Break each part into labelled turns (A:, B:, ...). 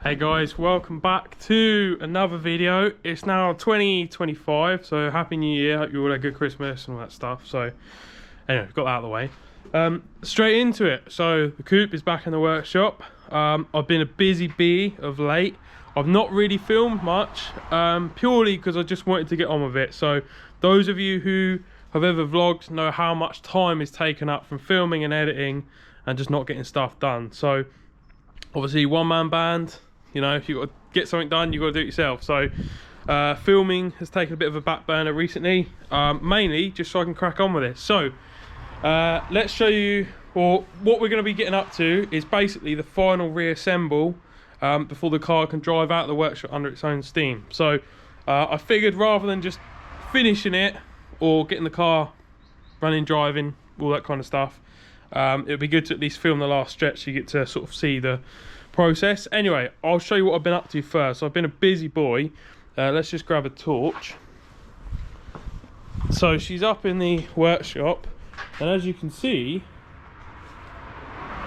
A: Hey guys, welcome back to another video. It's now 2025, so happy new year. Hope you all had a good Christmas and all that stuff. So anyway, got that out of the way. Straight into it. So the coupe is back in the workshop. I've been a busy bee of late. I've not really filmed much, purely because I just wanted to get on with it. So those of you who have ever vlogged know how much time is taken up from filming and editing and just not getting stuff done. So obviously one-man band, you know, if you've got to get something done, you've got to do it yourself. So filming has taken a bit of a back burner recently, mainly just so I can crack on with it. So let's show you, or what we're going to be getting up to is basically the final reassemble before the car can drive out of the workshop under its own steam. So I figured rather than just finishing it or getting the car running, driving, all that kind of stuff, it would be good to at least film the last stretch so you get to sort of see the process. Anyway, I'll show you what I've been up to first. So I've been a busy boy. Let's just grab a torch. So she's up in the workshop, and as you can see,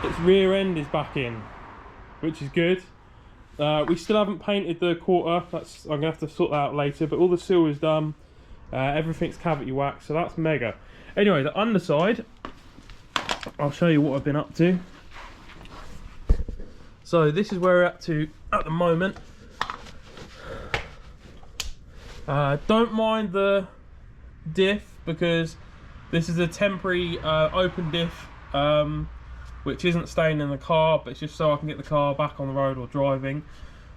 A: its rear end is back in, which is good. We still haven't painted the quarter. I'm gonna have to sort that out later, but all the seal is done. Everything's cavity wax, so that's mega. Anyway, the underside, I'll show you what I've been up to. So this is where we're up to at the moment. Don't mind the diff, because this is a temporary open diff, which isn't staying in the car, but it's just so I can get the car back on the road or driving.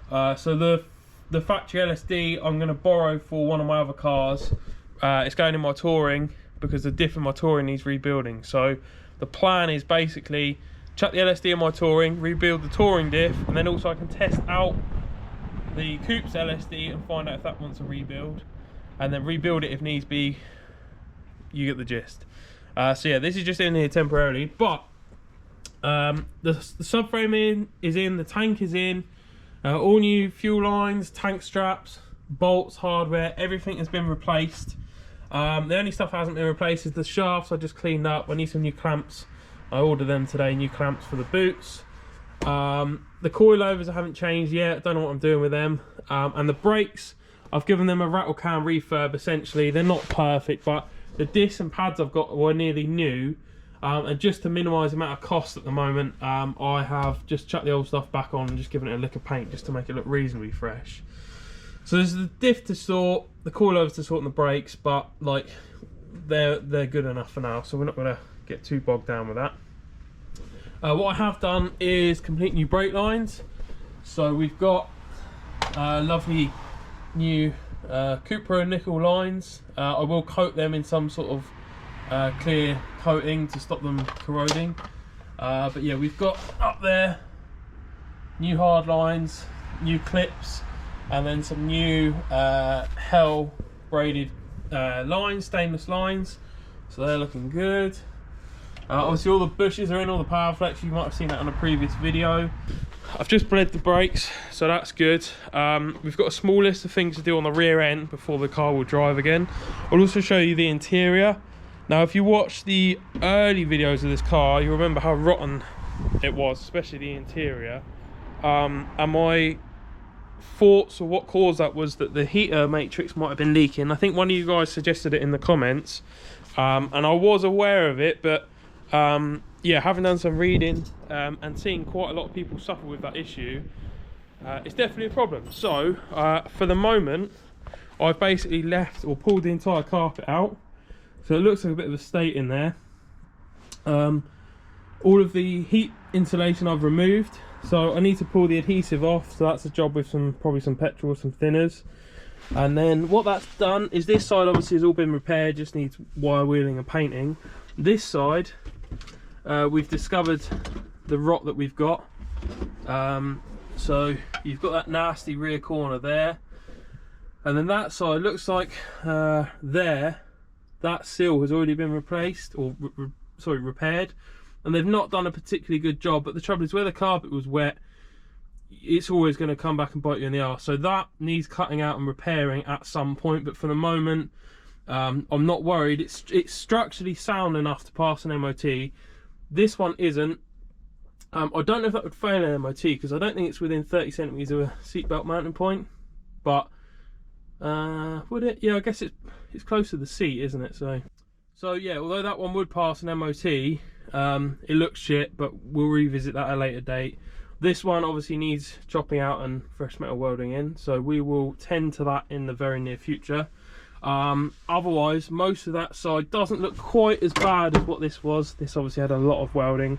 A: So the factory LSD I'm going to borrow for one of my other cars. It's going in my touring because the diff in my touring needs rebuilding. So the plan is basically chuck the LSD in my touring, rebuild the touring diff, and then also I can test out the coupe's LSD and find out if that wants a rebuild, and then rebuild it if needs be. You get the gist. So yeah, this is just in here temporarily, but the subframe is in, the tank is in, all new fuel lines, tank straps, bolts, hardware, everything has been replaced. The only stuff that hasn't been replaced is the shafts. I just cleaned up. I need some new clamps. I ordered them today, new clamps for the boots. The coilovers I haven't changed yet. I don't know what I'm doing with them. And the brakes, I've given them a rattle can refurb essentially. They're not perfect, but the discs and pads I've got were nearly new. And just to minimise the amount of cost at the moment, I have just chucked the old stuff back on and just given it a lick of paint just to make it look reasonably fresh. So there's the diff to sort, the coilovers to sort, and the brakes, but like they're good enough for now, so we're not going to get too bogged down with that. What I have done is complete new brake lines. So we've got lovely new Cupra nickel lines. I will coat them in some sort of clear coating to stop them corroding. But yeah, we've got up there new hard lines, new clips, and then some new Hell braided lines, stainless lines. So they're looking good. Obviously all the bushes are in, all the power flex. You might have seen that on a previous video. I've just bled the brakes, so that's good. We've got a small list of things to do on the rear end before the car will drive again. I'll also show you the interior. Now if you watch the early videos of this car, you remember how rotten it was, especially the interior. And my thoughts or what caused that was that the heater matrix might have been leaking. I think one of you guys suggested it in the comments, and I was aware of it, but yeah, having done some reading and seeing quite a lot of people suffer with that issue, it's definitely a problem. So for the moment, I've basically left or pulled the entire carpet out, so it looks like a bit of a state in there. All of the heat insulation I've removed, so I need to pull the adhesive off, so that's a job with probably some petrol or some thinners. And then what that's done is this side obviously has all been repaired, just needs wire wheeling and painting. This side, we've discovered the rot that we've got. So you've got that nasty rear corner there, and then that side looks like there, that sill has already been replaced, or repaired, and they've not done a particularly good job. But the trouble is, where the carpet was wet, it's always going to come back and bite you in the arse. So that needs cutting out and repairing at some point, but for the moment I'm not worried. It's structurally sound enough to pass an MOT. This one isn't, I don't know if that would fail an MOT because I don't think it's within 30 centimetres of a seatbelt mounting point, but would it? Yeah, I guess it's close to the seat, isn't it? So yeah, although that one would pass an MOT, it looks shit, but we'll revisit that at a later date. This one obviously needs chopping out and fresh metal welding in, so we will tend to that in the very near future. Otherwise, most of that side doesn't look quite as bad as what this was. This obviously had a lot of welding.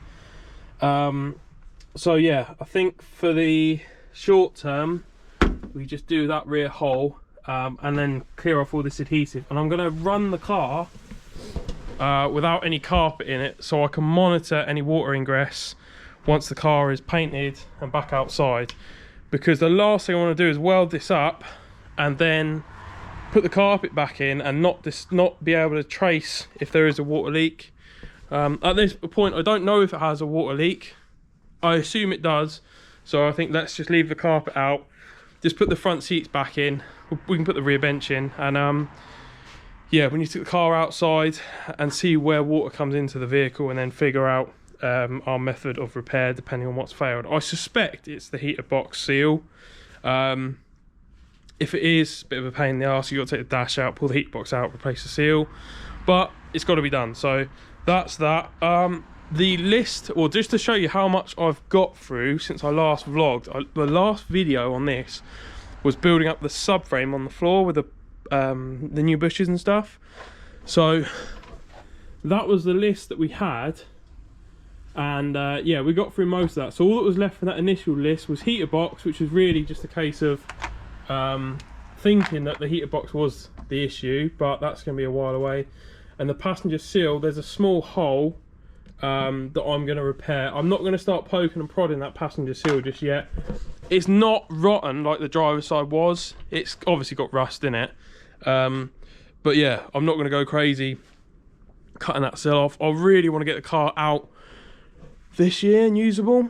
A: So yeah, I think for the short term, we just do that rear hole and then clear off all this adhesive. And I'm going to run the car without any carpet in it, so I can monitor any water ingress once the car is painted and back outside. Because the last thing I want to do is weld this up and then put the carpet back in and not be able to trace if there is a water leak. At this point, I don't know if it has a water leak. I assume it does, so I think let's just leave the carpet out, just put the front seats back in, we can put the rear bench in, and yeah, we need to take the car outside and see where water comes into the vehicle and then figure out our method of repair depending on what's failed. I suspect it's the heater box seal. If it is, a bit of a pain in the arse, you've got to take the dash out, pull the heat box out, replace the seal, but it's got to be done. So that's that. The list, or just to show you how much I've got through since I last vlogged, the last video on this was building up the subframe on the floor with the new bushes and stuff. So that was the list that we had, and yeah, we got through most of that. So all that was left from that initial list was heater box, which was really just a case of thinking that the heater box was the issue, but that's going to be a while away. And the passenger seal, there's a small hole that I'm going to repair. I'm not going to start poking and prodding that passenger seal just yet. It's not rotten like the driver's side was. It's obviously got rust in it, but yeah, I'm not going to go crazy cutting that seal off. I really want to get the car out this year and usable.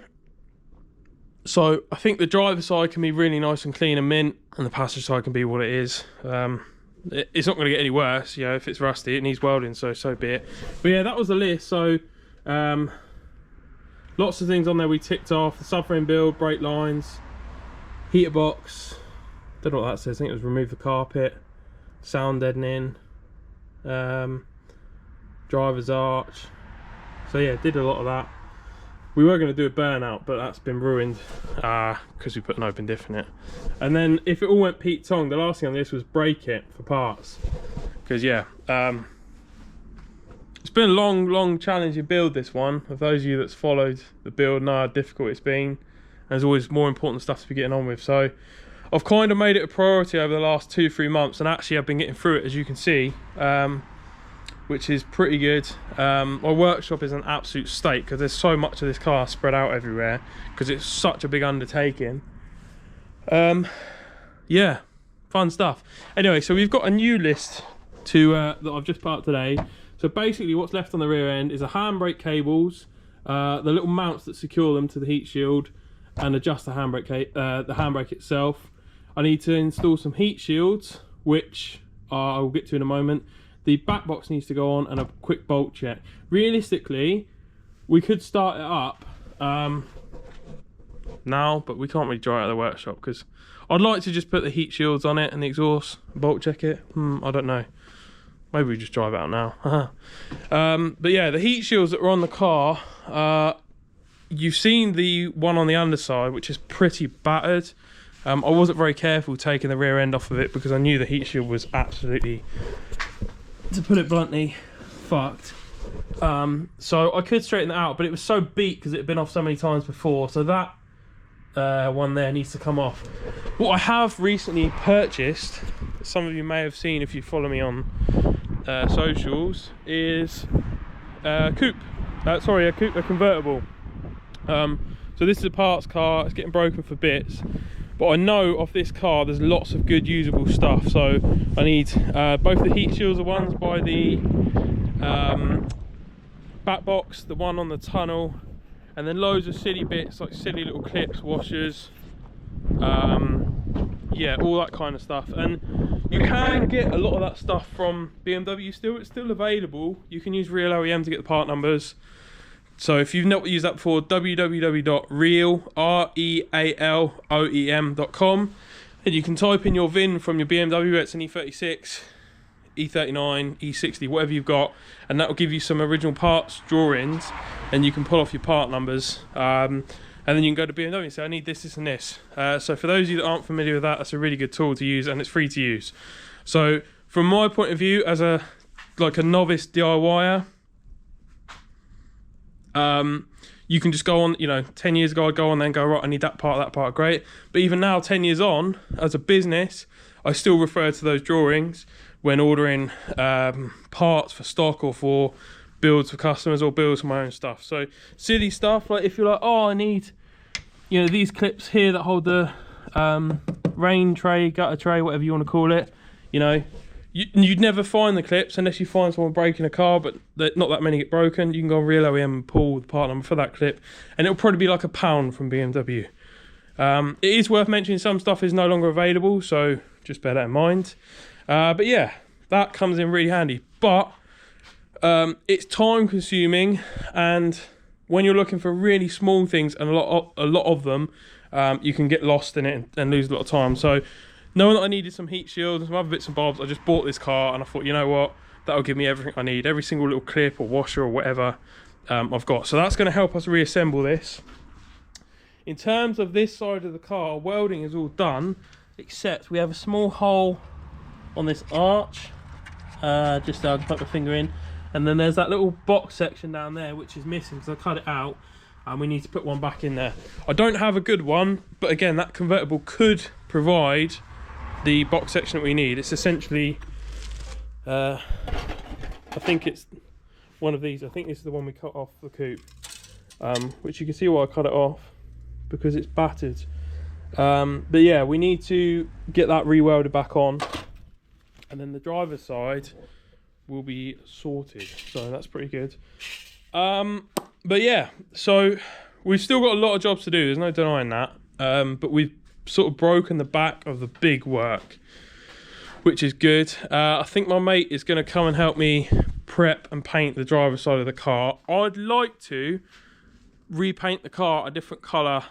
A: So I think the driver's side can be really nice and clean and mint, and the passenger side can be what it is. It's not going to get any worse, you know. If it's rusty, it needs welding, so be it. But yeah, that was the list. So lots of things on there we ticked off: the subframe build, brake lines, heater box, don't know what that says, I think it was remove the carpet, sound deadening, driver's arch. So yeah, did a lot of that. We were going to do a burnout, but that's been ruined because we put an open diff in it. And then if it all went Pete Tong, the last thing on this was brake it for parts. Because yeah, it's been a long challenging build, this one. For those of you that's followed the build know how difficult it's been. And there's always more important stuff to be getting on with. So I've kind of made it a priority over the last 2-3 months, and actually I've been getting through it, as you can see. Which is pretty good. My workshop is an absolute state because there's so much of this car spread out everywhere because it's such a big undertaking. Yeah, fun stuff. Anyway, so we've got a new list that I've just put up today. So basically what's left on the rear end is a handbrake cables, the little mounts that secure them to the heat shield, and adjust the handbrake itself. I need to install some heat shields, which I will get to in a moment. The back box needs to go on, and a quick bolt check. Realistically, we could start it up now, but we can't really draw it out of the workshop because I'd like to just put the heat shields on it and the exhaust, bolt check it. I don't know. Maybe we just drive it out now. But yeah, the heat shields that were on the car, you've seen the one on the underside, which is pretty battered. I wasn't very careful taking the rear end off of it because I knew the heat shield was absolutely, to put it bluntly, fucked. So I could straighten it out, but it was so beat because it had been off so many times before. So that one there needs to come off. What I have recently purchased, some of you may have seen if you follow me on socials, is a coupe. Sorry, a convertible. So this is a parts car. It's getting broken for bits. But I know of this car there's lots of good usable stuff, so I need both the heat shields, the ones by the back box, the one on the tunnel, and then loads of silly bits like silly little clips, washers, yeah, all that kind of stuff. And you can get a lot of that stuff from BMW still. It's still available. You can use real OEM to get the part numbers, So if you've not used that before, www.realoem.com, and you can type in your VIN from your BMW. It's an E36, E39, E60, whatever you've got, and that will give you some original parts drawings, and you can pull off your part numbers, and then you can go to BMW and say, I need this, this and this. So for those of you that aren't familiar with that, that's a really good tool to use, and it's free to use. So from my point of view, as a novice DIYer, you can just go on, 10 years ago I'd go on then go, right, I need that part, great. But even now, 10 years on, as a business, I still refer to those drawings when ordering parts for stock or for builds for customers or builds for my own stuff. So silly stuff, like if you're like, oh, I need, these clips here that hold the rain tray, gutter tray, whatever you want to call it, you'd never find the clips unless you find someone breaking a car, but not that many get broken. You can go on Real OEM and pull the part number for that clip, and it'll probably be like £1 from BMW. It is worth mentioning some stuff is no longer available, so just bear that in mind. But yeah, that comes in really handy. But it's time consuming, and when you're looking for really small things, and a lot of them, you can get lost in it and lose a lot of time. So knowing that I needed some heat shields and some other bits and bobs, I just bought this car, and I thought, you know what, that'll give me everything I need, every single little clip or washer or whatever I've got. So that's going to help us reassemble this. In terms of this side of the car, welding is all done, except we have a small hole on this arch, just so I can put my finger in, and then there's that little box section down there which is missing because I cut it out, and we need to put one back in there. I don't have a good one, but again, that convertible could provide the box section that we need. It's essentially, I think it's one of these. I think this is the one we cut off the coupe, which you can see why I cut it off, because it's battered. But yeah, we need to get that re-welded back on, and then the driver's side will be sorted, so that's pretty good. But yeah, so we've still got a lot of jobs to do, there's no denying that, but we've sort of broken the back of the big work, which is good. I think my mate is going to come and help me prep and paint the driver's side of the car. I'd like to repaint the car a different colour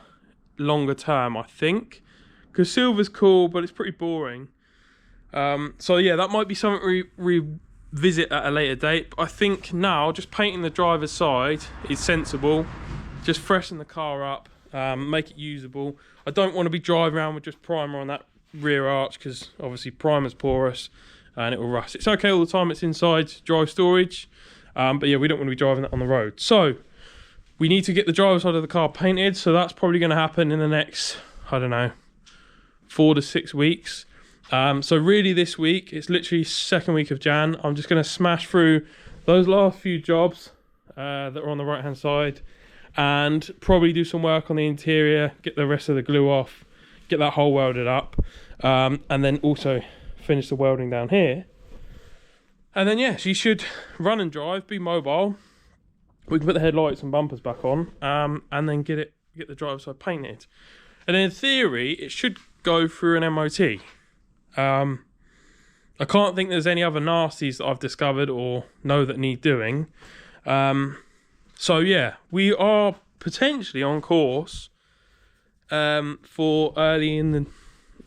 A: longer term, I think, because silver's cool, but it's pretty boring. So yeah, that might be something we revisit at a later date. But I think now just painting the driver's side is sensible. Just freshen the car up, make it usable. I don't want to be driving around with just primer on that rear arch, because obviously primer's porous and it will rust. It's okay all the time, it's inside dry storage, but yeah, we don't want to be driving that on the road. So we need to get the driver's side of the car painted, so that's probably going to happen in the next, I don't know, 4 to 6 weeks. So really this week, it's literally second week of Jan, I'm just going to smash through those last few jobs that are on the right hand side, and probably do some work on the interior, get the rest of the glue off, get that hole welded up, and then also finish the welding down here. And then yeah, she should run and drive, be mobile. We can put the headlights and bumpers back on, and then get the driver's side painted. And in theory, it should go through an MOT. I can't think there's any other nasties that I've discovered or know that need doing. So yeah, we are potentially on course for early in the,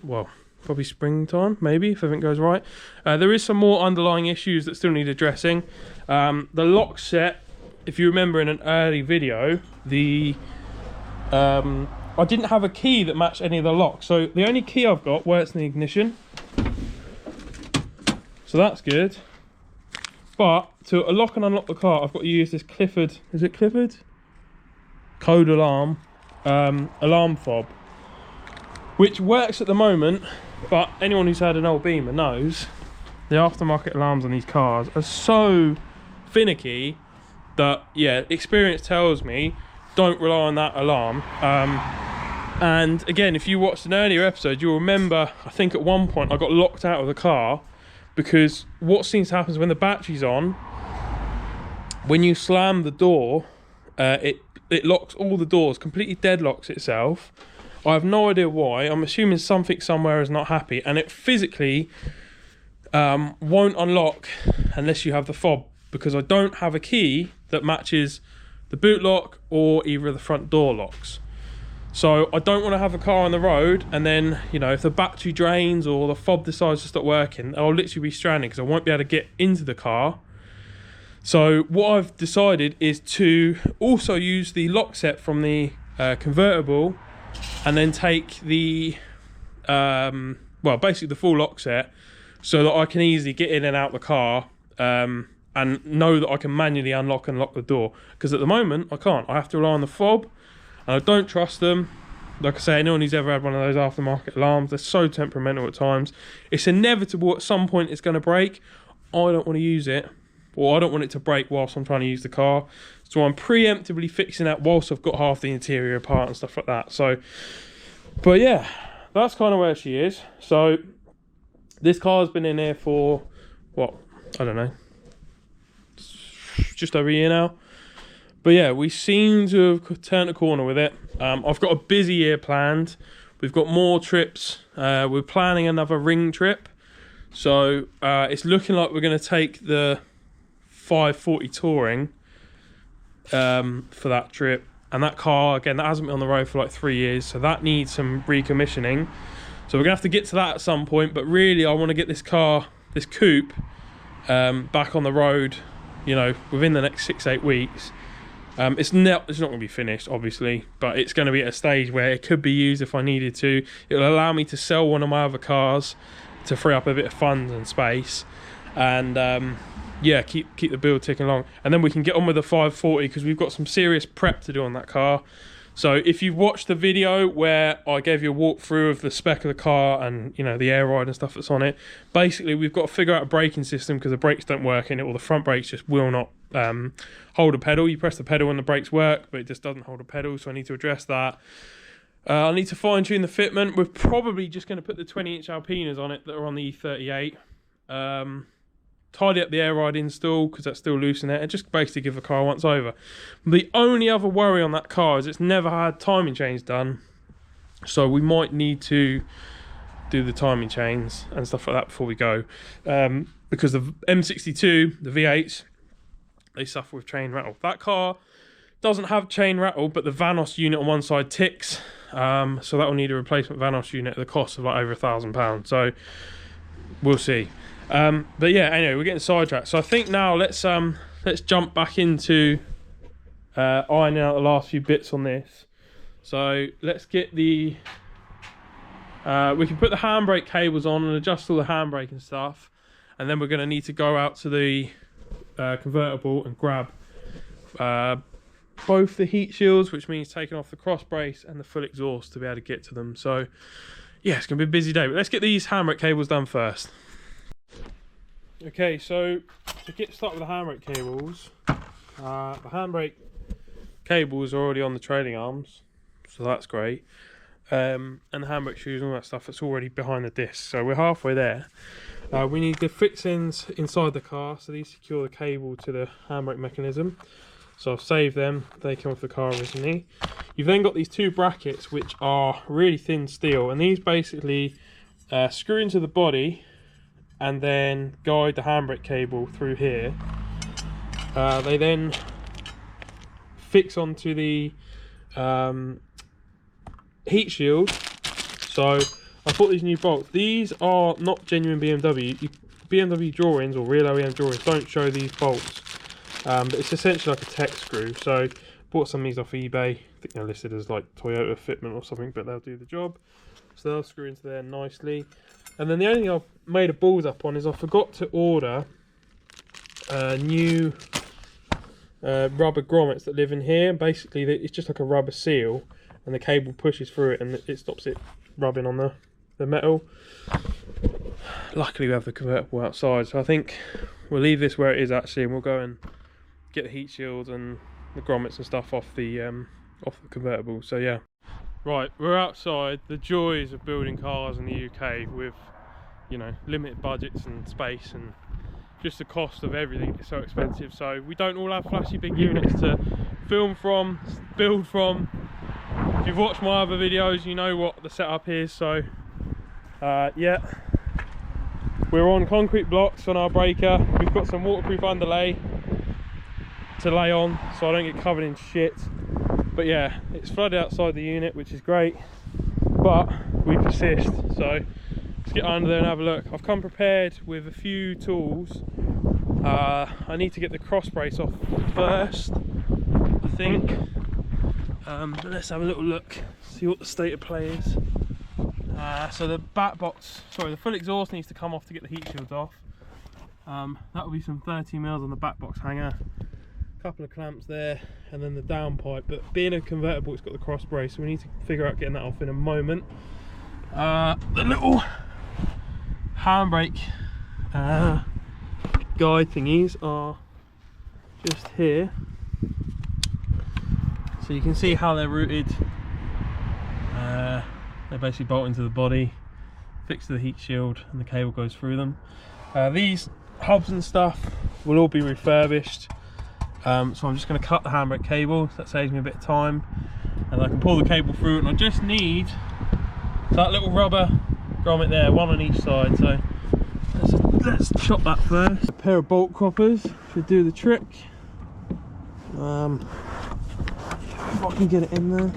A: well, probably springtime, maybe, if everything goes right. There is some more underlying issues that still need addressing. The lock set, if you remember in an early video, I didn't have a key that matched any of the locks. So the only key I've got works in the ignition. So that's good. But to lock and unlock the car, I've got to use this Clifford, is it Clifford? Code alarm, alarm fob, which works at the moment, but anyone who's had an old Beamer knows the aftermarket alarms on these cars are so finicky that, yeah, experience tells me don't rely on that alarm. And again, if you watched an earlier episode, you'll remember, I think at one point I got locked out of the car because what seems to happen is when the battery's on, when you slam the door, it locks all the doors, completely deadlocks itself. I have no idea why. I'm assuming something somewhere is not happy, and it physically won't unlock unless you have the fob, because I don't have a key that matches the boot lock or either of the front door locks. So I don't want to have a car on the road and then, you know, if the battery drains or the fob decides to stop working, I'll literally be stranded because I won't be able to get into the car. So what I've decided is to also use the lock set from the convertible and then take the, well, basically the full lock set so that I can easily get in and out the car and know that I can manually unlock and lock the door. Because at the moment, I can't. I have to rely on the fob and I don't trust them. Like I say, anyone who's ever had one of those aftermarket alarms, they're so temperamental at times. It's inevitable at some point it's going to break. I don't want to use it. Or I don't want it to break whilst I'm trying to use the car. So I'm preemptively fixing that whilst I've got half the interior apart and stuff like that. So, but yeah, that's kind of where she is. So this car's been in here for, what, I don't know, just over a year now. But yeah, we seem to have turned a corner with it. I've got a busy year planned. We've got more trips. We're planning another ring trip. So it's looking like we're going to take the 540 touring for that trip, and that car again, that hasn't been on the road for like 3 years, so that needs some recommissioning. So we're gonna have to get to that at some point, but really I want to get this car, this coupe, back on the road, you know, within the next 6-8 weeks. It's not going to be finished obviously, but it's going to be at a stage where it could be used if I needed to. It'll allow me to sell one of my other cars to free up a bit of funds and space, and yeah, keep the build ticking along, and then we can get on with the 540 because we've got some serious prep to do on that car. So if you've watched the video where I gave you a walkthrough of the spec of the car and, you know, the air ride and stuff that's on it, basically we've got to figure out a braking system because the brakes don't work in it, or the front brakes just will not hold a pedal. You press the pedal and the brakes work, but it just doesn't hold a pedal, so I need to address that. I need to fine tune the fitment. We're probably just going to put the 20-inch Alpinas on it that are on the E38. Tidy up the air ride install because that's still loose in it, and just basically give the car a once over. The only other worry on that car is it's never had timing chains done, so we might need to do the timing chains and stuff like that before we go, because the M62, the V8s, they suffer with chain rattle. That car doesn't have chain rattle, but the Vanos unit on one side ticks, so that will need a replacement Vanos unit at the cost of like over £1,000. So we'll see. But yeah, anyway, we're getting sidetracked. So I think now let's jump back into ironing out the last few bits on this. So let's get the we can put the handbrake cables on and adjust all the handbrake and stuff, and then we're going to need to go out to the convertible and grab both the heat shields, which means taking off the cross brace and the full exhaust to be able to get to them. So yeah, it's going to be a busy day, but let's get these handbrake cables done first. Okay, so to get started with the handbrake cables, the handbrake cables are already on the trailing arms, so that's great. And the handbrake shoes and all that stuff, it's already behind the disc, so we're halfway there. We need the fixings inside the car, so these secure the cable to the handbrake mechanism. So I've saved them, they came off the car originally. You've then got these two brackets which are really thin steel, and these basically screw into the body and then guide the handbrake cable through here. They then fix onto the heat shield. So I bought these new bolts. These are not genuine BMW. BMW drawings or real OEM drawings don't show these bolts, but it's essentially like a tech screw. So bought some of these off eBay. I think they're listed as like Toyota fitment or something, but they'll do the job. So they'll screw into there nicely. And then the only thing I've made a balls up on is I forgot to order new rubber grommets that live in here. Basically, it's just like a rubber seal, and the cable pushes through it, and it stops it rubbing on the metal. Luckily, we have the convertible outside, so I think we'll leave this where it is actually, and we'll go and get the heat shields and the grommets and stuff off the convertible. So yeah. Right, we're outside. The joys of building cars in the UK with, you know, limited budgets and space, and just the cost of everything is so expensive. So we don't all have flashy big units to film from, build from. If you've watched my other videos, you know what the setup is. So yeah, we're on concrete blocks on our breaker. We've got some waterproof underlay. to lay on so I don't get covered in shit. But yeah, it's flooded outside the unit, which is great, but we persist. So let's get under there and have a look. I've come prepared with a few tools. I need to get the cross brace off first, I think. But let's have a little look, see what the state of play is. So the back box, sorry, the full exhaust needs to come off to get the heat shields off. That will be some 30mm on the back box hanger, a couple of clamps there, and then the downpipe. But being a convertible, it's got the cross brace, so we need to figure out getting that off in a moment. The little handbrake guide thingies are just here, so you can see how they're routed. They basically bolt into the body, fixed to the heat shield, and the cable goes through them. These hubs and stuff will all be refurbished, so I'm just going to cut the handbrake cable, so that saves me a bit of time, and I can pull the cable through. And I just need that little rubber grommet there, one on each side. So let's chop that first. A pair of bolt croppers should do the trick. If I can get it in there.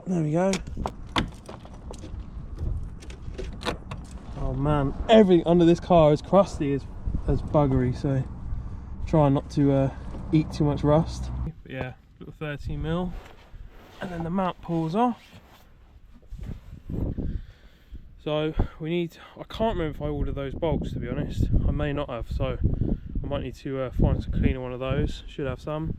A: There we go. Oh man, everything under this car is crusty as buggery, so try not to eat too much rust. But yeah, little 13mm, and then the mount pulls off. So we need, I can't remember if I ordered those bolts, to be honest. I may not have, so I might need to find some cleaner one of those. Should have some.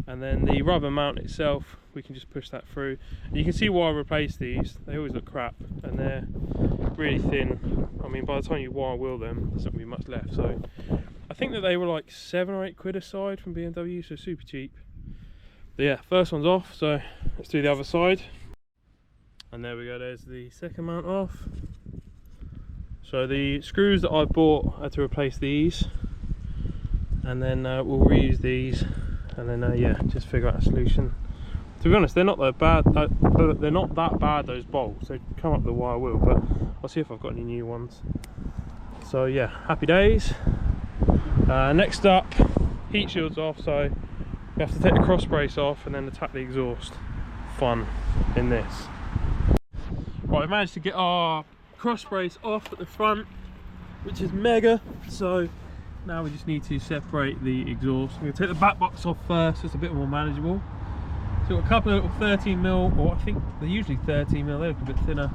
A: And then the rubber mount itself, we can just push that through. And you can see why I replaced these. They always look crap, and they're really thin. I mean, by the time you wire wheel them, there's not going to be much left. So I think that they were like 7 or 8 quid a side from BMW, so super cheap. But yeah, first one's off, so let's do the other side. And there we go, there's the second mount off. So the screws that I bought, I had to replace these, and then we'll reuse these, and then yeah, just figure out a solution. To be honest, they're not that bad. They're not that bad, those bolts. They come up the wire wheel, but I'll see if I've got any new ones. So yeah, happy days. Next up, heat shields off. So we have to take the cross brace off and then attack the exhaust. Fun in this. Right, we managed to get our cross brace off at the front, which is mega. So now we just need to separate the exhaust. We're going to take the back box off first, so it's a bit more manageable. So we've got a couple of little 13mm, or I think they're usually 13mm, they look a bit thinner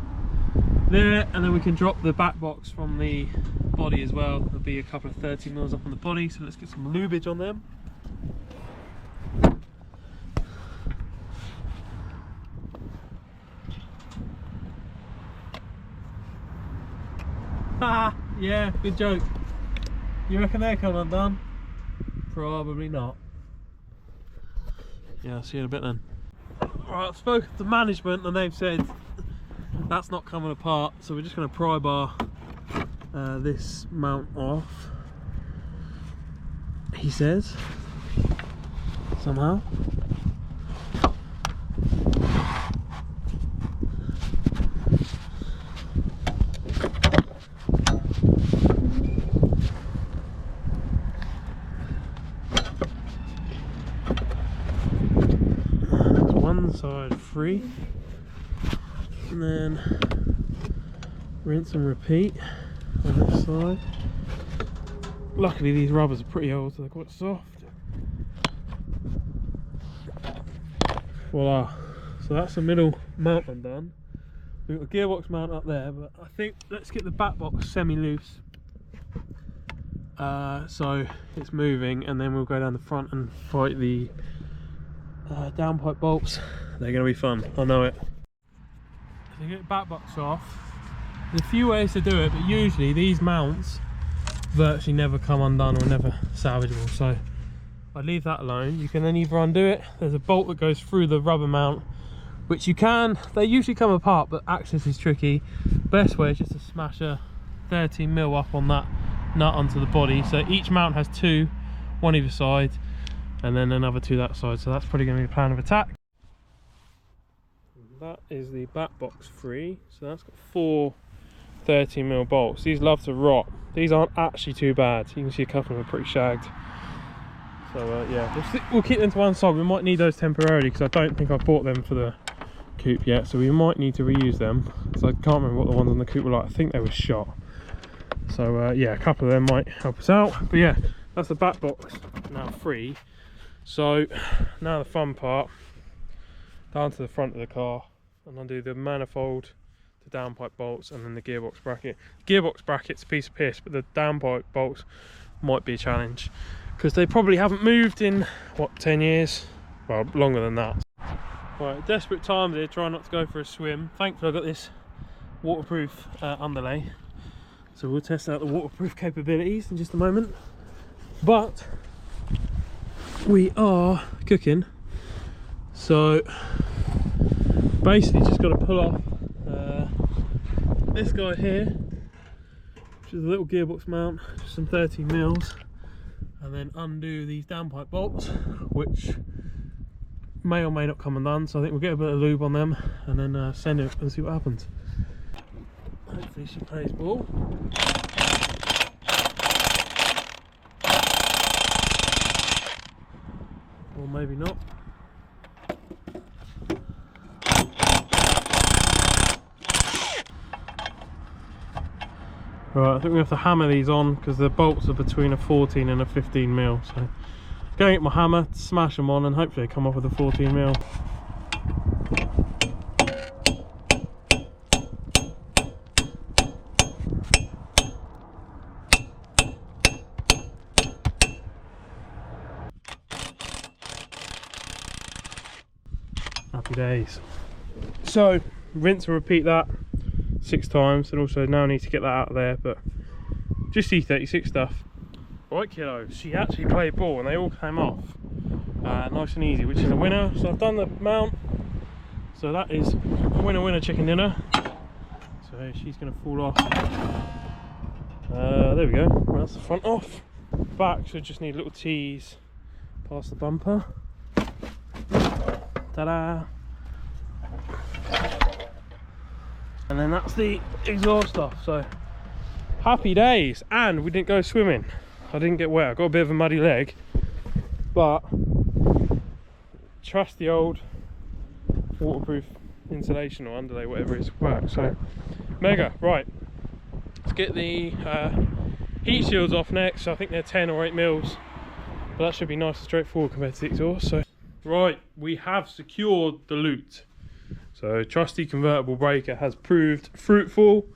A: there, and then we can drop the back box from the body as well. There'll be a couple of 13mm up on the body, so let's get some lubage on them. Haha, yeah, good joke. You reckon they're coming undone? Probably not. Yeah, I'll see you in a bit then. Right, I've spoken to management and they've said that's not coming apart, so we're just going to pry bar this mount off, he says, somehow. Side free, and then rinse and repeat on this side. Luckily these rubbers are pretty old, so they're quite soft. Voila, so that's the middle mount undone. We've got a gearbox mount up there, but I think let's get the back box semi-loose so it's moving, and then we'll go down the front and fight the downpipe bolts. They're going to be fun, I know it. To get the back box off, there's a few ways to do it, but usually these mounts virtually never come undone or never salvageable, so I'd leave that alone. You can then either undo it, there's a bolt that goes through the rubber mount, which you can, they usually come apart, but access is tricky. Best way is just to smash a 13mm up on that nut onto the body, so each mount has 2, one either side, and then another 2 that side, so that's probably going to be a plan of attack. That is the back box free, so that's got 4 13mm bolts. These love to rot. These aren't actually too bad. You can see a couple of them are pretty shagged. So yeah, we'll keep them to one side. We might need those temporarily because I don't think I've bought them for the coupe yet, so we might need to reuse them. So I can't remember what the ones on the coupe were like. I think they were shot. So yeah, a couple of them might help us out. But yeah, that's the back box now free. So now the fun part, down to the front of the car, and undo the manifold, the downpipe bolts, and then the gearbox bracket. Gearbox bracket's a piece of piss, but the downpipe bolts might be a challenge because they probably haven't moved in what, 10 years? Well, longer than that. Right, desperate times here, trying not to go for a swim. Thankfully I've got this waterproof underlay, so we'll test out the waterproof capabilities in just a moment. But we are cooking, so basically just got to pull off this guy here, which is a little gearbox mount, just some 13mm, and then undo these downpipe bolts, which may or may not come undone. So I think we'll get a bit of lube on them and then send it and see what happens. Hopefully she plays ball. Or maybe not. Right, I think we have to hammer these on because the bolts are between a 14 and a 15mm. So going to get my hammer, smash them on, and hopefully they come off with a 14mm. Happy days. So rinse and repeat that 6 times, and also now I need to get that out of there, but just E36 stuff. Right kiddos, she actually played ball and they all came off nice and easy, which is a winner. So I've done the mount, so that is winner winner chicken dinner. So she's going to fall off. There we go, that's the front off. Back should just need a little tease past the bumper. Ta-da! And then that's the exhaust off. So happy days. And we didn't go swimming. I didn't get wet. I got a bit of a muddy leg, but trust the old waterproof insulation or underlay, whatever it's worked. So mega. Right, let's get the heat shields off next. So I think they're 10 or 8 mils, but that should be nice and straightforward compared to the exhaust. So right, we have secured the loot. So trusty convertible breaker has proved fruitful.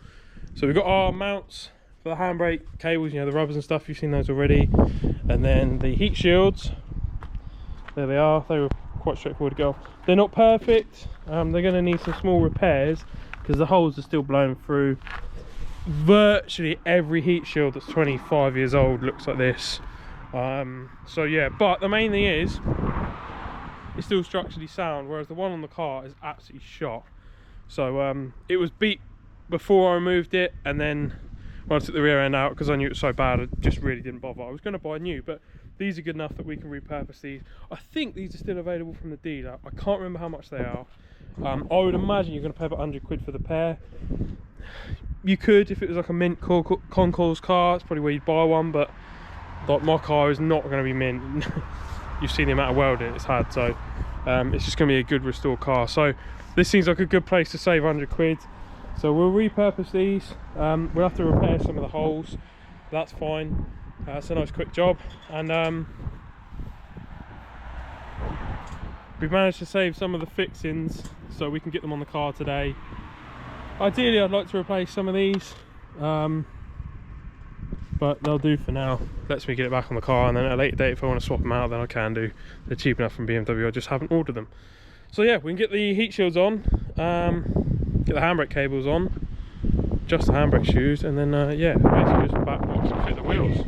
A: So we've got our mounts for the handbrake cables, you know, the rubbers and stuff, you've seen those already. And then the heat shields, there they are. They were quite straightforward to get off. They're not perfect. They're going to need some small repairs because the holes are still blown through. Virtually every heat shield that's 25 years old looks like this. So yeah, but the main thing is it's still structurally sound, whereas the one on the car is absolutely shot. So it was beat before I removed it, and then when I took the rear end out, because I knew it was so bad, I just really didn't bother. I was going to buy new, but these are good enough that we can repurpose these. I think these are still available from the dealer. I can't remember how much they are. I would imagine you're going to pay about 100 quid for the pair. You could, if it was like a mint concours car, it's probably where you'd buy one, but like my car is not going to be mint. You've seen the amount of welding it's had, so it's just going to be a good restored car. So this seems like a good place to save 100 quid. So we'll repurpose these. We'll have to repair some of the holes. That's fine. It's a nice quick job, and we've managed to save some of the fixings, so we can get them on the car today. Ideally, I'd like to replace some of these, but they'll do for now. Lets me get it back on the car, and then at a later date, if I want to swap them out, then I can do. They're cheap enough from BMW. I just haven't ordered them. So yeah, we can get the heat shields on, get the handbrake cables on, just the handbrake shoes, and then yeah, basically just the back box and fit the wheels.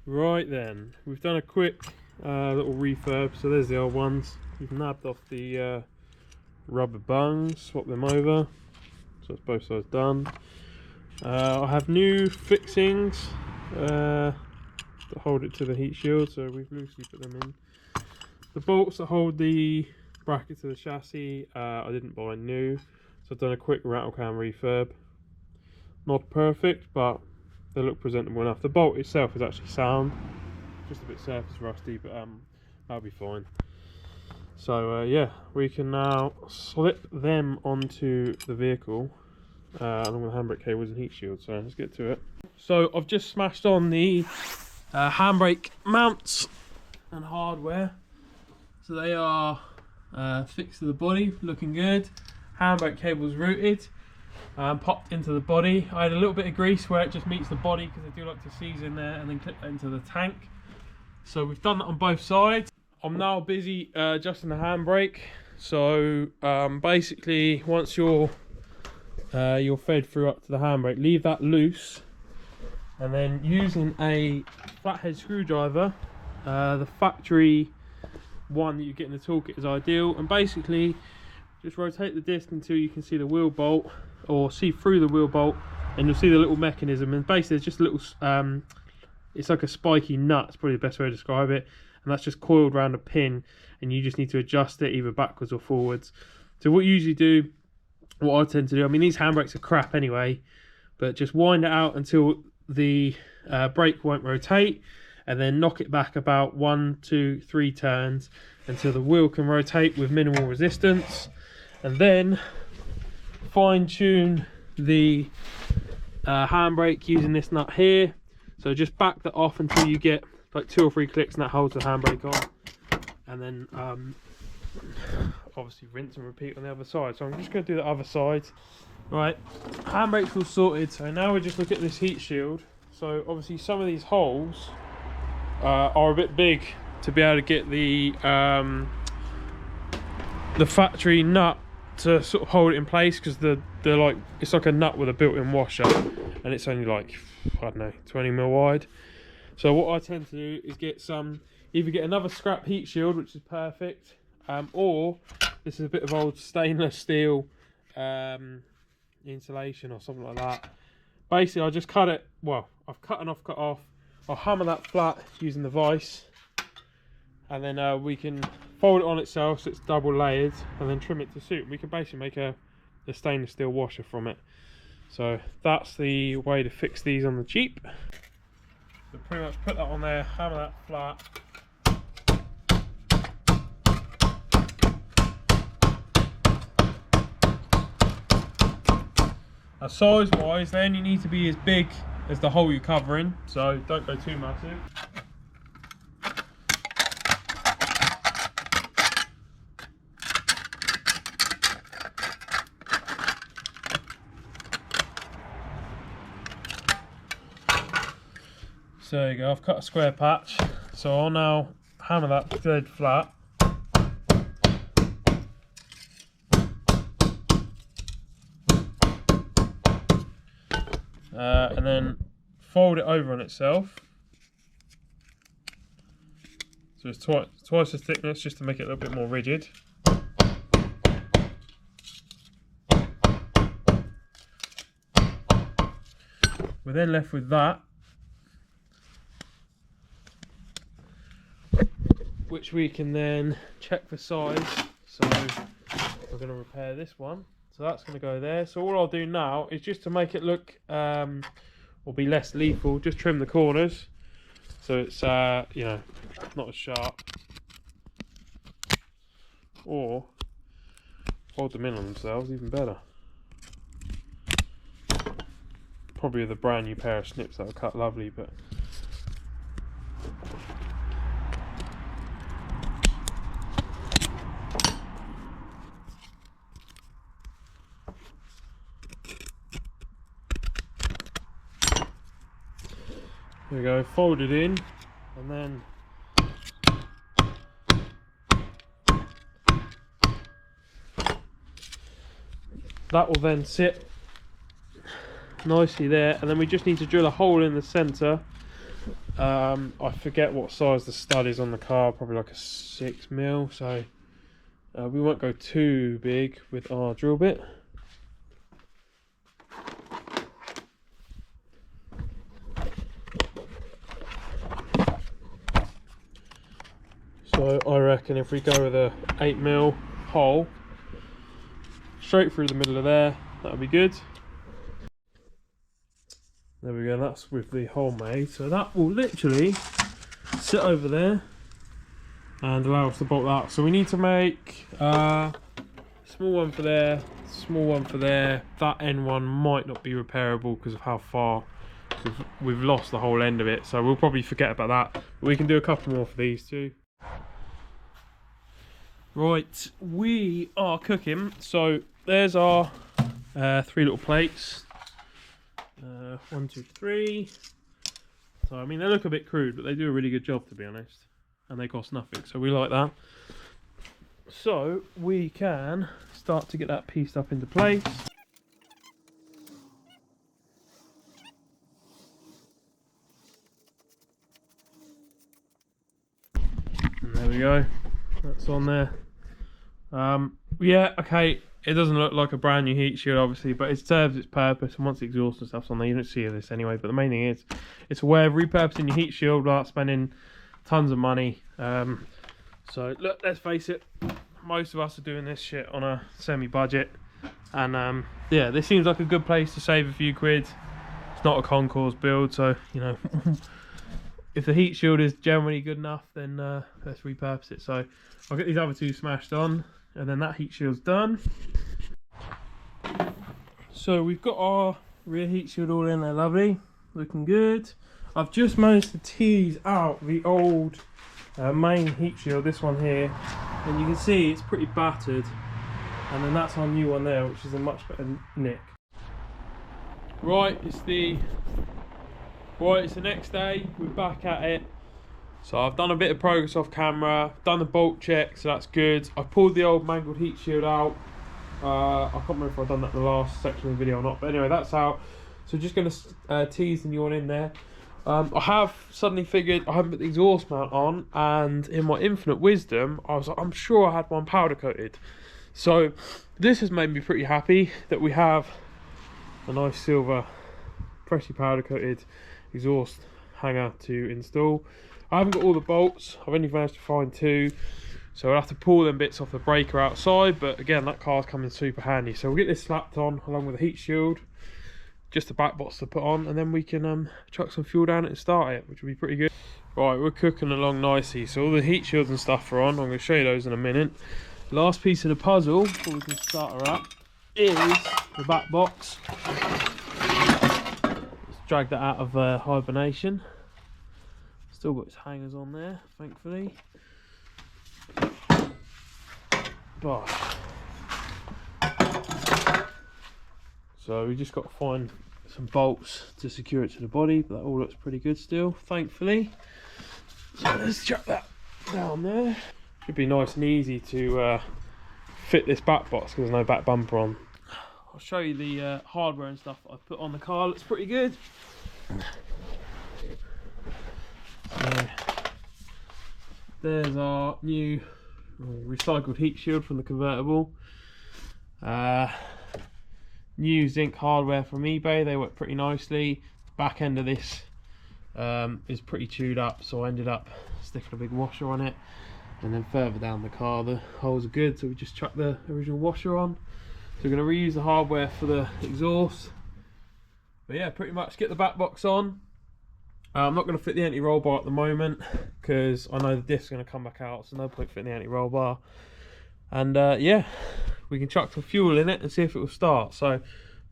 A: Right then, we've done a quick little refurb. So there's the old ones. We've nabbed off the rubber bungs, swapped them over, so it's both sides done. I have new fixings that hold it to the heat shield, so we've loosely put them in. The bolts that hold the bracket to the chassis, I didn't buy new, so I've done a quick rattle cam refurb. not perfect, but they look presentable enough. The bolt itself is actually sound, just a bit surface rusty, but that'll be fine. So yeah, we can now slip them onto the vehicle along with the handbrake cables and heat shield. So let's get to it. So I've just smashed on the handbrake mounts and hardware. So they are fixed to the body, looking good. Handbrake cables routed, popped into the body. I had a little bit of grease where it just meets the body because I do like to season there and then clip that into the tank. So we've done that on both sides. I'm now busy adjusting the handbrake. So basically, once you're fed through up to the handbrake, leave that loose, and then using a flathead screwdriver, the factory one that you get in the toolkit is ideal, and basically just rotate the disc until you can see the wheel bolt, or see through the wheel bolt, and you'll see the little mechanism. And basically there's just a little it's like a spiky nut, it's probably the best way to describe it, and that's just coiled around a pin, and you just need to adjust it either backwards or forwards. So what you usually do, what I tend to do, I mean these handbrakes are crap anyway, but just wind it out until the brake won't rotate, and then knock it back about 1, 2, 3 turns until the wheel can rotate with minimal resistance, and then fine tune the handbrake using this nut here. So just back that off until you get like 2 or 3 clicks and that holds the handbrake on, and then obviously rinse and repeat on the other side. So I'm just going to do the other side. Right, handbrake's all sorted, so now we just look at this heat shield. So obviously some of these holes are a bit big to be able to get the factory nut to sort of hold it in place, because they're like, it's like a nut with a built-in washer, and it's only like, I don't know, 20mm wide. So what I tend to do is get either get another scrap heat shield, which is perfect, or this is a bit of old stainless steel insulation or something like that. Basically I just cut it, well, I've cut off, I'll hammer that flat using the vise, and then we can fold it on itself so it's double layered, and then trim it to suit. We can basically make a stainless steel washer from it. So that's the way to fix these on the cheap. So pretty much put that on there, hammer that flat. Now size wise, they only need to be as big as the hole you're covering, so don't go too massive. So there you go, I've cut a square patch, so I'll now hammer that dead flat. And then fold it over on itself, so it's twice the thickness, just to make it a little bit more rigid. We're then left with that, which we can then check for size. So we're going to repair this one, so that's going to go there. So all I'll do now is, just to make it look or be less lethal, just trim the corners so it's you know, not as sharp, or hold them in on themselves, even better. Probably with a brand new pair of snips that'll cut lovely, but there we go, fold it in, and then that will then sit nicely there, and then we just need to drill a hole in the centre. I forget what size the stud is on the car, probably like a 6mm, so we won't go too big with our drill bit. So I reckon if we go with a 8mm hole straight through the middle of there, that'll be good. There we go, that's with the hole made. So that will literally sit over there and allow us to bolt that. So we need to make small one for there, small one for there. That end one might not be repairable because of how far we've lost the whole end of it, so we'll probably forget about that. But we can do a couple more for these two. Right, we are cooking. So there's our 3 little plates. 1, 2, 3. So I mean, they look a bit crude, but they do a really good job, to be honest, and they cost nothing, so we like that. So we can start to get that pieced up into place. And there we go, that's on there. Yeah, okay, it doesn't look like a brand new heat shield obviously, but it serves its purpose, and once the exhaust and stuff's on there, you don't see this anyway. But the main thing is, it's a way of repurposing your heat shield without spending tons of money. So look, let's face it, most of us are doing this shit on a semi-budget, and yeah, this seems like a good place to save a few quid. It's not a concours build, so you know, if the heat shield is generally good enough, then let's repurpose it. So I'll get these other two smashed on, and then that heat shield's done. So we've got our rear heat shield all in there, lovely, looking good. I've just managed to tease out the old main heat shield, this one here, and you can see it's pretty battered, and then that's our new one there, which is a much better nick. Right, it's the next day, we're back at it. So I've done a bit of progress off camera, done the bolt check, so that's good. I pulled the old mangled heat shield out. I can't remember if I've done that in the last section of the video or not, but anyway, that's out. So just going to tease the new one in there. I have suddenly figured I haven't put the exhaust mount on, and in my infinite wisdom, I was like, I'm sure I had one powder coated. So this has made me pretty happy that we have a nice silver freshly powder coated exhaust hanger to install. I haven't got all the bolts, I've only managed to find 2, so I'll have to pull them bits off the breaker outside, but again, that car's coming super handy. So we'll get this slapped on along with the heat shield, just the back box to put on, and then we can chuck some fuel down it and start it, which will be pretty good. Right, we're cooking along nicely, so all the heat shields and stuff are on. I'm going to show you those in a minute. Last piece of the puzzle before we can start her up is the back box. Let's drag that out of hibernation. Still got its hangers on there, thankfully. Bosh. So we just got to find some bolts to secure it to the body, but that all looks pretty good still, thankfully. So let's chuck that down there. Should be nice and easy to fit this back box because there's no back bumper on. I'll show you the hardware and stuff I've put on the car. Looks pretty good. So there's our new recycled heat shield from the convertible. New zinc hardware from eBay, they work pretty nicely. The back end of this is pretty chewed up, so I ended up sticking a big washer on it, and then further down the car the holes are good, so we just chucked the original washer on. So we're going to reuse the hardware for the exhaust, but yeah, pretty much get the back box on. I'm not going to fit the anti-roll bar at the moment because I know the diff's going to come back out, so no point fitting the anti-roll bar. And yeah, we can chuck some fuel in it and see if it will start. So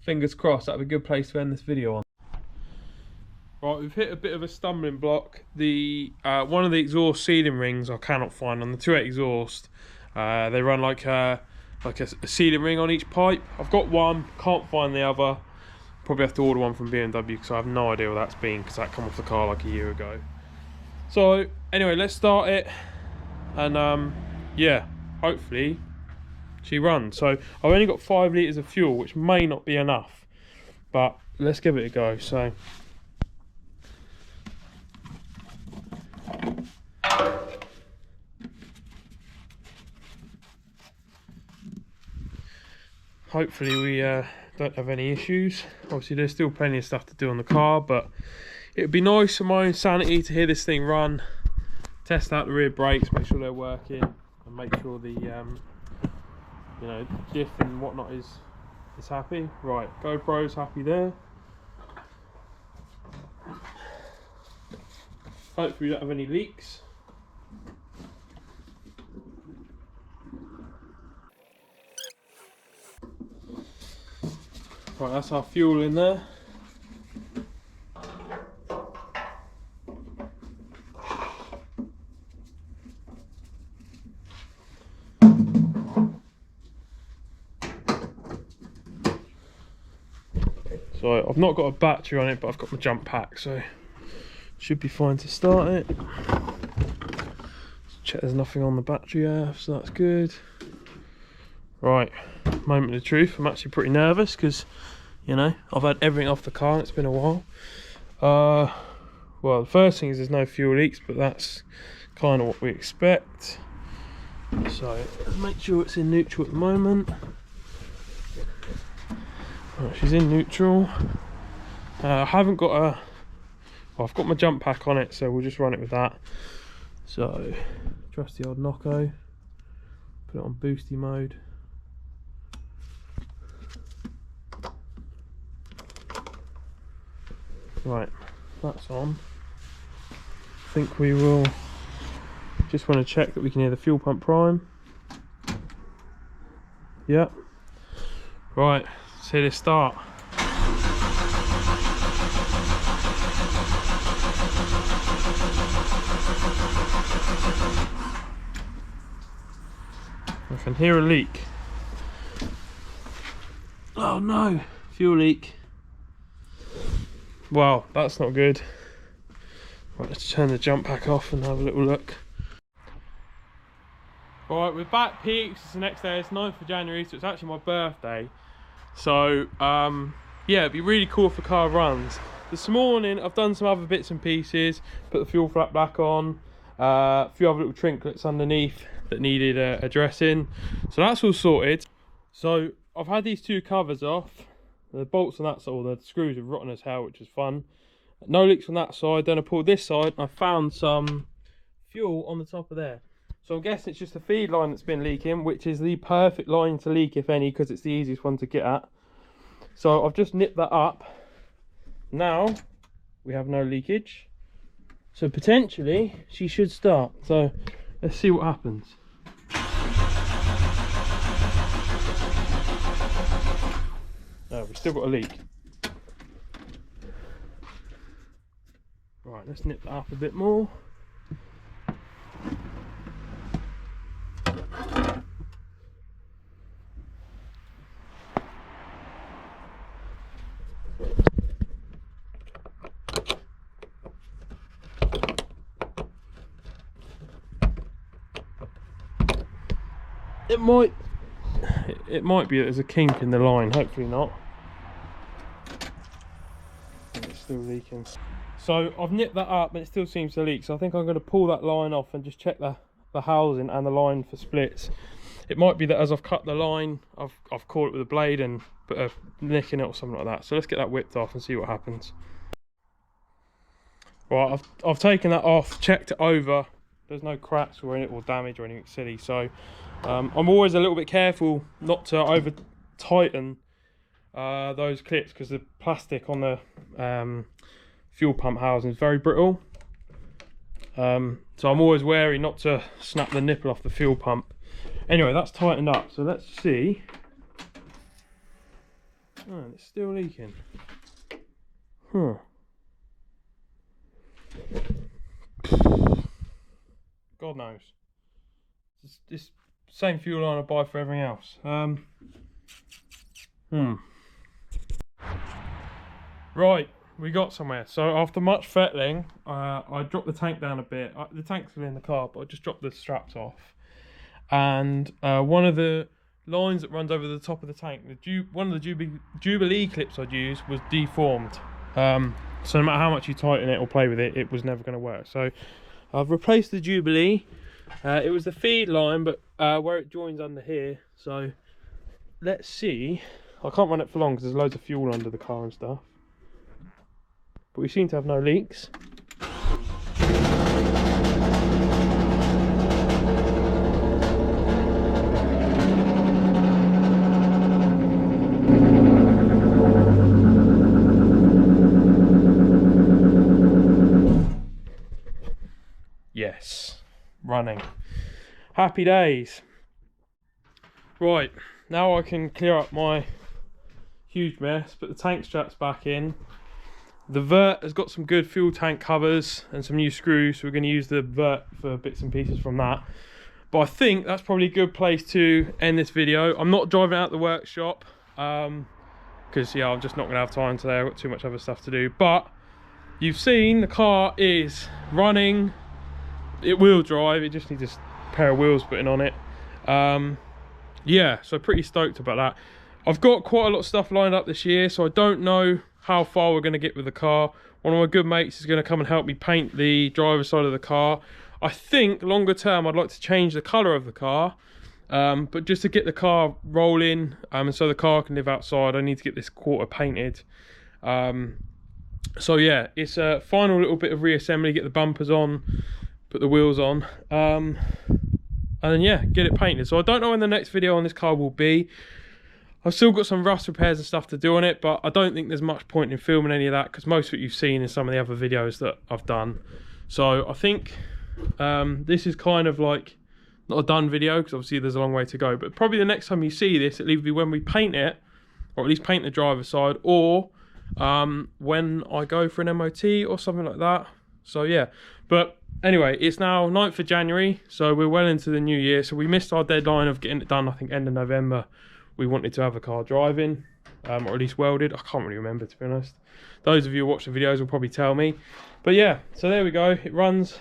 A: fingers crossed, that'll be a good place to end this video on. Right, we've hit a bit of a stumbling block. The one of the exhaust sealing rings I cannot find on the 2.8 exhaust. They run like a sealing ring on each pipe. I've got one, can't find the other. Probably have to order one from BMW because I have no idea what that's been, because that came off the car like a year ago. So anyway, let's start it, and yeah, hopefully she runs. So I've only got 5 litres of fuel, which may not be enough, but let's give it a go. So hopefully we don't have any issues. Obviously there's still plenty of stuff to do on the car, but it would be nice for my own sanity to hear this thing run, test out the rear brakes, make sure they're working, and make sure the you know, diff and whatnot is happy. Right, GoPro's happy there. Hopefully we don't have any leaks. Right, that's our fuel in there. So I've not got a battery on it, but I've got my jump pack, so should be fine to start it. Check there's nothing on the battery half, so that's good. Right, moment of truth. I'm actually pretty nervous because, you know, I've had everything off the car and it's been a while. Well, the first thing is there's no fuel leaks, but that's kind of what we expect. So let's make sure it's in neutral at the moment. Right, she's in neutral. I haven't got a... Well, I've got my jump pack on it, so we'll just run it with that. So, trust the old Nocco. Put it on boosty mode. Right, that's on. I think we will just want to check that we can hear the fuel pump prime. Yep. Right, let's hit it start. I can hear a leak. Oh no, fuel leak. Wow, that's not good. Right, let's turn the jump pack off and have a little look. Right, we're back peaks. It's the next day, it's 9th of January, so it's actually my birthday. So, yeah, it'd be really cool if the car runs. This morning, I've done some other bits and pieces, put the fuel flap back on, a few other little trinkets underneath that needed addressing. So that's all sorted. So, I've had these two covers off. The bolts on that side, or the screws are rotten as hell, which is fun. No leaks on that side. Then I pulled this side and I found some fuel on the top of there. So I'm guessing it's just the feed line that's been leaking, which is the perfect line to leak, if any, because it's the easiest one to get at. So I've just nipped that up. Now we have no leakage. So potentially she should start. So let's see what happens. No, we've still got a leak. Right, let's nip that up a bit more. It might be that there's a kink in the line, hopefully not. It's still leaking. So I've nipped that up and it still seems to leak, so I think I'm going to pull that line off and just check the housing and the line for splits. It might be that as I've cut the line, I've caught it with a blade and put a nick in it or something like that. So let's get that whipped off and see what happens. Right, I've taken that off, checked it over. There's no cracks or damage or anything silly, so I'm always a little bit careful not to over tighten those clips, because the plastic on the fuel pump housing is very brittle. So I'm always wary not to snap the nipple off the fuel pump. Anyway, that's tightened up, so let's see. Oh, it's still leaking. Huh. God knows. It's this same fuel line I buy for everything else. Right, we got somewhere. So after much fettling, I dropped the tank down a bit. The tank's still in the car, but I just dropped the straps off. And one of the lines that runs over the top of the tank, one of the Jubilee clips I'd used was deformed. So no matter how much you tighten it or play with it, it was never going to work. So I've replaced the Jubilee. It was the feed line, but where it joins under here. So let's see. I can't run it for long because there's loads of fuel under the car and stuff. But we seem to have no leaks. running. Happy days. Right, now I can clear up my huge mess, put the tank straps back in. The vert has got some good fuel tank covers and some new screws, so we're going to use the vert for bits and pieces from that. But I think that's probably a good place to end this video. I'm not driving out the workshop because yeah, I'm just not going to have time today. I've got too much other stuff to do. But you've seen the car is running. It wheel drive. It just needs a pair of wheels putting on it. Yeah, so pretty stoked about that. I've got quite a lot of stuff lined up this year, so I don't know how far we're going to get with the car. One of my good mates is going to come and help me paint the driver's side of the car. I think longer term I'd like to change the colour of the car, but just to get the car rolling and so the car can live outside, I need to get this quarter painted. So yeah, it's a final little bit of reassembly, get the bumpers on, put the wheels on, and then yeah, get it painted. So I don't know when the next video on this car will be. I've still got some rust repairs and stuff to do on it, but I don't think there's much point in filming any of that because most of it you've seen in some of the other videos that I've done. So I think this is kind of like not a done video because obviously there's a long way to go, but probably the next time you see this, it'll either be when we paint it, or at least paint the driver's side, or when I go for an MOT or something like that. So yeah, but anyway, it's now 9th of January, so we're well into the new year. So we missed our deadline of getting it done, I think end of November. We wanted to have a car driving, or at least welded. I can't really remember, to be honest. Those of you who watch the videos will probably tell me. But yeah, so there we go. It runs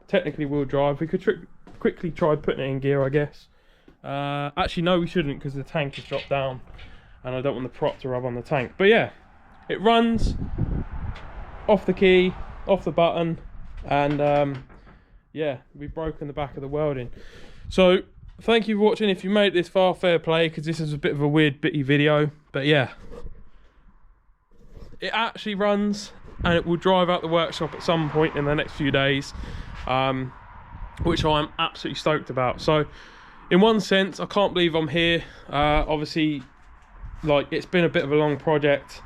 A: technically wheel drive. We could quickly try putting it in gear, I guess. Actually, no, we shouldn't because the tank is dropped down and I don't want the prop to rub on the tank. But yeah, it runs off the key, off the button, and yeah, we've broken the back of the welding. So thank you for watching. If you made it this far, fair play, because this is a bit of a weird bitty video. But yeah, it actually runs and it will drive out the workshop at some point in the next few days, which I'm absolutely stoked about. So in one sense, I can't believe I'm here. Obviously, like, it's been a bit of a long project,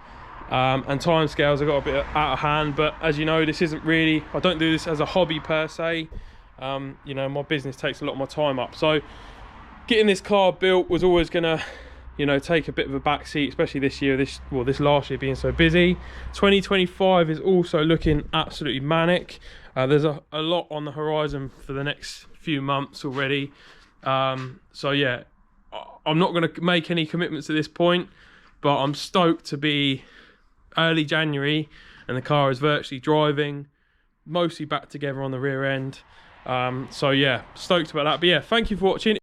A: and timescales have got a bit out of hand, but as you know, this isn't really, I don't do this as a hobby per se. You know, my business takes a lot of my time up, so getting this car built was always gonna, you know, take a bit of a backseat, especially this year, this last year being so busy. 2025 is also looking absolutely manic. There's a lot on the horizon for the next few months already. So yeah, I'm not going to make any commitments at this point, but I'm stoked to be early January and the car is virtually driving, mostly back together on the rear end. So yeah, stoked about that. But yeah, thank you for watching.